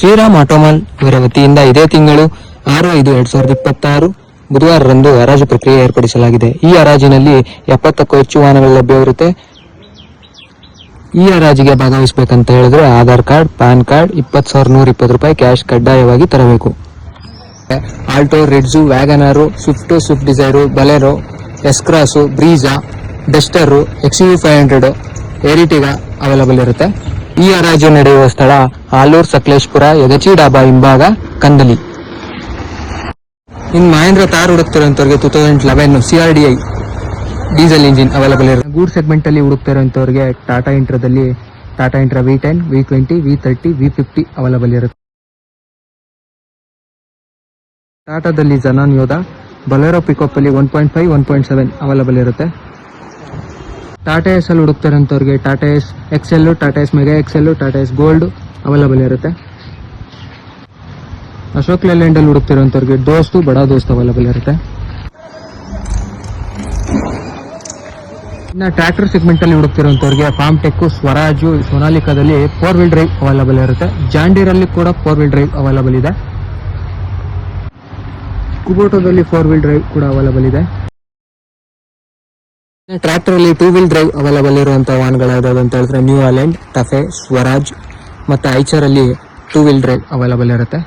ಶ್ರೀರಾಮ್ ಆಟೋಮಾಲ್ ಇವರ ವತಿಯಿಂದ ಇದೇ ತಿಂಗಳು 6/5/2026 ಬುಧವಾರರಂದು ಹರಾಜು ಪ್ರಕ್ರಿಯೆ ಏರ್ಪಡಿಸಲಾಗಿದೆ. ಈ ಹರಾಜಿನಲ್ಲಿ 70ಕ್ಕೂ ಹೆಚ್ಚು ವಾಹನಗಳು ಲಭ್ಯವಿರುತ್ತೆ. ಈ ಹರಾಜಿಗೆ ಭಾಗವಹಿಸಬೇಕಂತ ಹೇಳಿದ್ರೆ ಆಧಾರ್ ಕಾರ್ಡ್, ಪ್ಯಾನ್ ಕಾರ್ಡ್, 20,120 ರೂಪಾಯಿ ಕ್ಯಾಶ್ ಕಡ್ಡಾಯವಾಗಿ ತರಬೇಕು. Alto, Ritz, WagonR, Swift Dzire, Bolero, S Cross, Brezza, Duster, XUV 500, Ertiga available ಇರುತ್ತೆ. ಈ ಹರಾಜು ನಡೆಯುವ ಸ್ಥಳ ಆಲೂರು, ಸಕಲೇಶ್ಪುರ, ಯಗಚಿ ಡಾಬಾ ಹಿಂಭಾಗ, ಕಂದಲಿ. ಇನ್ನು ಮಹೇಂದ್ರ ತಾರ್ ಹುಡುಕ್ತಿರೋಂಥವ್ರಿಗೆ 2011 CRDI ಡೀಸೆಲ್ ಇಂಜಿನ್ ಅವೈಲಬಲ್ ಇರುತ್ತೆ. ಗೂಡ್ ಸೆಗ್ಮೆಂಟ್ ಅಲ್ಲಿ ಹುಡುಕ್ತಿರೋಂಥವ್ರಿಗೆ ಟಾಟಾ ಇಂಟ್ರಾದಲ್ಲಿ Tata Intra V10, V20, V30, V50 available ಇರುತ್ತೆ. ಟಾಟಾದಲ್ಲಿ ಜನಾನ್ ಯೋಧ, ಬೊಲೆರೋ ಪಿಕಪ್ ಅಲ್ಲಿ 1.5, 1.7 ಅವೈಲಬಲ್ ಇರುತ್ತೆ. ಟಾಟಾ ಎಸ್ ಅಲ್ಲಿ ಹುಡುಕ್ತಿರೋಂಥವ್ರಿಗೆ Tata Ace XL, Tata Ace Mega XL, Tata Ace Gold available ಇರುತ್ತೆ. ಅಶೋಕ್ ಲೇಲ್ಯಾಂಡ್ ಅಲ್ಲಿ ಹುಡುಕ್ತಿರೋಂಥವ್ರಿಗೆ ದೋಸ್ತು, ಬಡಾ ದೋಸ್ತ್ ಅವೈಲಬಲ್ ಇರುತ್ತೆ. ಇನ್ನು ಟ್ರ್ಯಾಕ್ಟರ್ ಸೆಗ್ಮೆಂಟ್ ಅಲ್ಲಿ ಹುಡುಕ್ತಿರೋಂಥವ್ರಿಗೆ ಫಾರ್ಮ್ ಟೆಕ್, ಸ್ವರಾಜು, ಸೋನಾಲಿಕಾದಲ್ಲಿ 4 ವೀಲ್ ಡ್ರೈವ್ ಅವೈಲಬಲ್ ಇರುತ್ತೆ. ಜಾಂಡೀರ್ ಅಲ್ಲಿ ಕೂಡ 4 ವೀಲ್ ಡ್ರೈವ್ ಅವೈಲಬಲ್ ಇದೆ. ಕುಬೋಟೋದಲ್ಲಿ 4 ವೀಲ್ ಡ್ರೈವ್ ಕೂಡ ಅವೈಲಬಲ್ ಇದೆ. ಟ್ರ್ಯಾಕ್ಟರ್ ಅಲ್ಲಿ 2 ವೀಲ್ ಡ್ರೈವ್ ಅವೈಲಬಲ್ ಇರುವಂತಹ ವಾಹನಗಳಾದಾವ ಅಂತ ಹೇಳಿದ್ರೆ ನ್ಯೂ ಹಾಲೆಂಡ್, ಟಫೆ, ಸ್ವರಾಜ್ ಮತ್ತೆ ಐಚರ್ ಅಲ್ಲಿ 2 ವೀಲ್ ಡ್ರೈವ್ ಅವೈಲಬಲ್ ಇರುತ್ತೆ.